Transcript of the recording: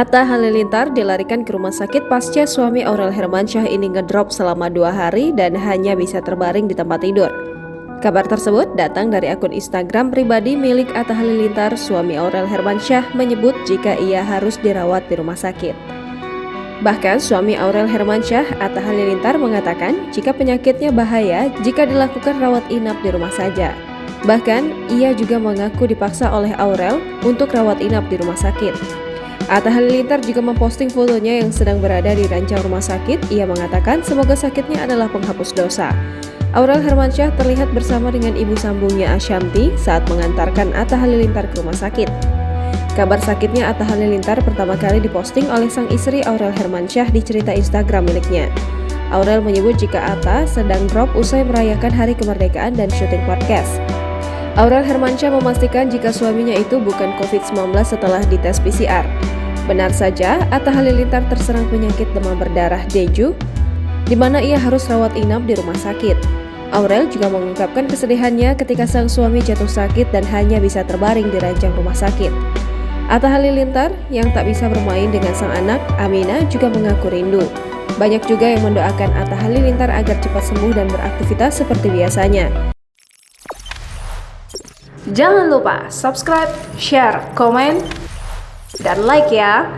Atta Halilintar dilarikan ke rumah sakit pasca suami Aurel Hermansyah ini ngedrop selama 2 hari dan hanya bisa terbaring di tempat tidur. Kabar tersebut datang dari akun Instagram pribadi milik Atta Halilintar. Suami Aurel Hermansyah menyebut jika ia harus dirawat di rumah sakit. Bahkan suami Aurel Hermansyah, Atta Halilintar, mengatakan jika penyakitnya bahaya jika dilakukan rawat inap di rumah saja. Bahkan ia juga mengaku dipaksa oleh Aurel untuk rawat inap di rumah sakit. Atta Halilintar juga memposting fotonya yang sedang berada di ranjang rumah sakit. Ia mengatakan semoga sakitnya adalah penghapus dosa. Aurel Hermansyah terlihat bersama dengan ibu sambungnya Ashanti saat mengantarkan Atta Halilintar ke rumah sakit. Kabar sakitnya Atta Halilintar pertama kali diposting oleh sang istri Aurel Hermansyah di cerita Instagram miliknya. Aurel menyebut jika Atta sedang drop usai merayakan hari kemerdekaan dan syuting podcast. Aurel Hermansyah memastikan jika suaminya itu bukan COVID-19 setelah dites PCR. Benar saja, Atta Halilintar terserang penyakit demam berdarah dengue, di mana ia harus rawat inap di rumah sakit. Aurel juga mengungkapkan kesedihannya ketika sang suami jatuh sakit dan hanya bisa terbaring di ranjang rumah sakit. Atta Halilintar yang tak bisa bermain dengan sang anak, Amina, juga mengaku rindu. Banyak juga yang mendoakan Atta Halilintar agar cepat sembuh dan beraktivitas seperti biasanya. Jangan lupa subscribe, share, komen, dan like ya!